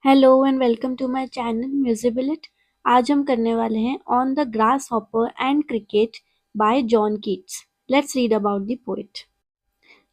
Hello and welcome to my channel म्यूजिबिलिट। आज हम करने वाले हैं on the grasshopper and cricket by John Keats. Let's read about the poet.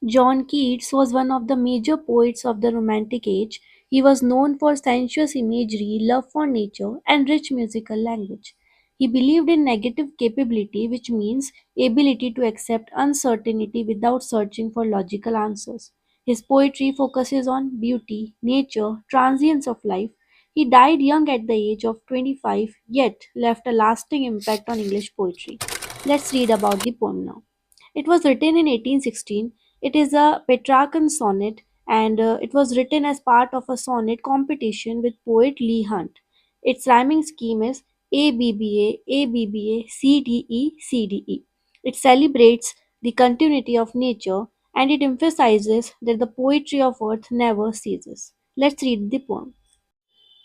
John Keats was one of the major poets of the Romantic Age. He was known for sensuous imagery, love for nature, and rich musical language. He believed in negative capability, which means ability to accept uncertainty without searching for logical answers. His poetry focuses on beauty, nature, transience of life. He died young at the age of 25, yet left a lasting impact on English poetry. Let's read about the poem now. It was written in 1816. It is a Petrarchan sonnet, and it was written as part of a sonnet competition with poet Leigh Hunt. Its rhyming scheme is ABBA, ABBA, CDE, CDE. It celebrates the continuity of nature and it emphasizes that the poetry of earth never ceases. Let's read the poem.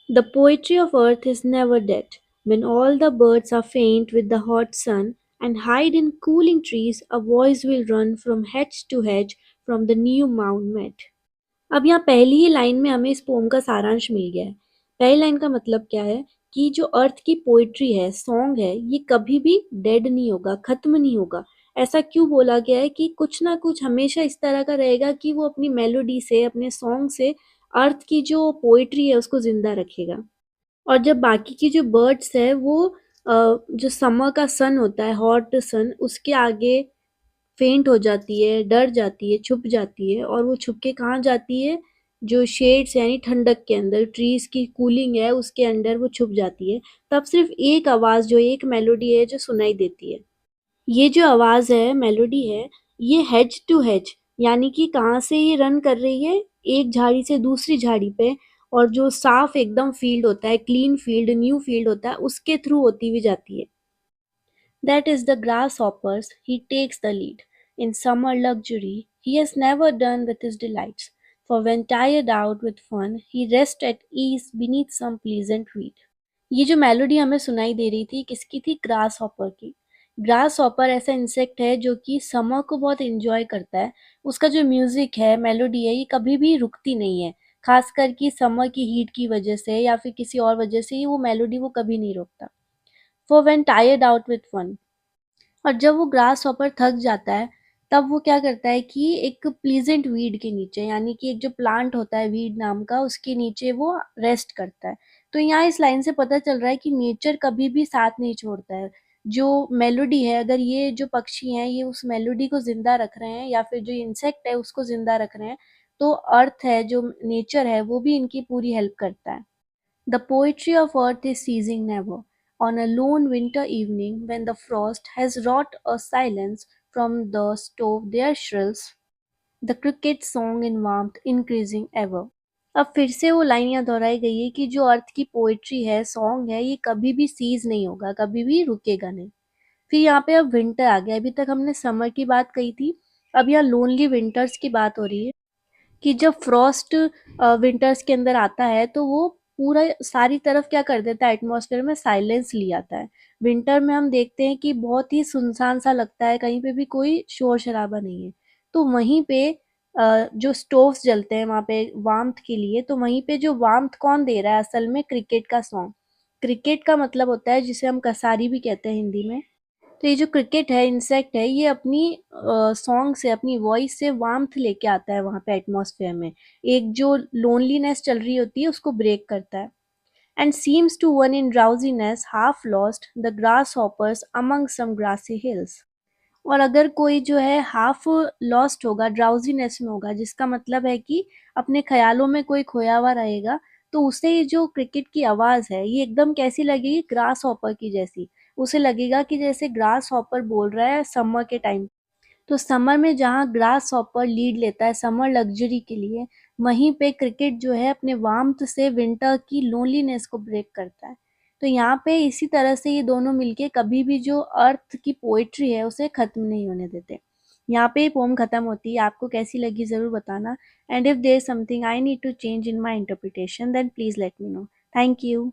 The poetry of earth is never dead. When all the birds are faint with the hot sun and hide in cooling trees, a voice will run from hedge to hedge from the new mound met. अब यहाँ पहली ही line में हमें इस pome का सारांश मिल गया है। पहली लाइन का मतलब क्या है कि जो अर्थ की पोइट्री है, सॉन्ग है, ये कभी भी डेड नहीं होगा, खत्म नहीं होगा। ऐसा क्यों बोला गया है कि कुछ ना कुछ हमेशा इस तरह का रहेगा कि वो अपनी मेलोडी से, अपने सॉन्ग से अर्थ की जो पोइट्री है उसको जिंदा रखेगा। और जब बाकी की जो बर्ड्स है वो जो समर का सन होता है, हॉट सन, उसके आगे फेंट हो जाती है, डर जाती है, छुप जाती है और वो छुप के कहाँ जाती है? जो शेड्स यानी ठंडक के अंदर, ट्रीज की कूलिंग है उसके अंदर वो छुप जाती है। तब सिर्फ एक आवाज, जो एक मेलोडी है, जो सुनाई देती है। ये जो आवाज है, मेलोडी है, ये हेज टू हेज यानी कि कहाँ से ये रन कर रही है? एक झाड़ी से दूसरी झाड़ी पे, और जो साफ एकदम फील्ड होता है, क्लीन फील्ड, न्यू फील्ड होता है, उसके थ्रू होती हुई जाती है। That is the grasshoppers, he takes the lead. In summer luxury, he has never done with his delights. For when tired out with fun, he rests at ease beneath some pleasant weed. ये जो melody हमें सुनाई दे रही थी, किसकी थी? Grass hopper की। Grass hopper ऐसा इंसेक्ट है जो कि समर को बहुत एंजॉय करता है। उसका जो म्यूजिक है, मेलोडी है, ये कभी भी रुकती नहीं है। खासकर कि समर की हीट की वजह से या फिर किसी और वजह से, ये वो मेलोडी वो कभी नहीं रोकता। For when tired out with fun, और जब वो ग्रास हॉपर थक जाता है, तब वो क्या करता है कि एक प्लीजेंट वीड के नीचे, यानी कि एक जो प्लांट होता है वीड नाम का, उसके नीचे वो रेस्ट करता है। तो यहाँ इस लाइन से पता चल रहा है कि नेचर कभी भी साथ नहीं छोड़ता है। जो मेलोडी है, अगर ये जो पक्षी हैं ये उस मेलोडी को जिंदा रख रहे हैं या फिर जो इंसेक्ट है उसको जिंदा रख रहे हैं, तो अर्थ है, जो नेचर है, वो भी इनकी पूरी हेल्प करता है। The poetry of earth is ceasing never. On a lone winter evening, when the frost has wrought a silence, from the stove there shrills the cricket's song in warmth increasing ever. अब फिर से वो line यहाँ दोहराई गई है कि जो अर्थ की पोएट्री है, सॉन्ग है, ये कभी भी सीज नहीं होगा, कभी भी रुकेगा नहीं। फिर यहाँ पे अब विंटर आ गया। अभी तक हमने समर की बात कही थी, अब यहाँ लोनली विंटर्स की बात हो रही है कि जब फ्रॉस्ट विंटर्स के अंदर आता है तो वो पूरा सारी तरफ क्या कर देता है? एटमॉस्फेयर में साइलेंस ले आता है। विंटर में हम देखते हैं कि बहुत ही सुनसान सा लगता है, कहीं पे भी कोई शोर शराबा नहीं है। तो वहीं पे जो स्टोव्स जलते हैं वहां पे वार्मथ के लिए, तो वहीं पे जो वार्मथ कौन दे रहा है? असल में क्रिकेट का सॉन्ग। क्रिकेट का मतलब होता है जिसे हम कसारी भी कहते हैं हिंदी में। तो ये जो क्रिकेट है, इंसेक्ट है, ये अपनी सॉन्ग से, अपनी वॉइस से वार्मथ लेके आता है वहां पे एटमॉस्फेयर में। एक जो लोनलीनेस चल रही होती है उसको ब्रेक करता है। And seems to one in drowsiness half lost the grasshopper's among some grassy hills. और अगर कोई जो है हाफ लॉस्ट होगा, ड्राउजीनेस में होगा, जिसका मतलब है कि अपने ख्यालों में कोई खोया हुआ रहेगा, तो उसे ये जो क्रिकेट की आवाज है ये एकदम कैसी लगेगी? ग्रास हॉपर की जैसी। उसे लगेगा कि जैसे ग्रास हॉपर बोल रहा है समर के टाइम। तो समर में जहाँ ग्रास हॉपर लीड लेता है समर लग्जरी के लिए, वहीं पे क्रिकेट जो है अपने वार्मथ से विंटर की लोनलीनेस को ब्रेक करता है। तो यहाँ पे इसी तरह से ये दोनों मिलके कभी भी जो अर्थ की पोएट्री है उसे खत्म नहीं होने देते। यहाँ पे पोम खत्म होती है। आपको कैसी लगी जरूर बताना। And if there something I need to change in my interpretation, then please let me know. Thank you.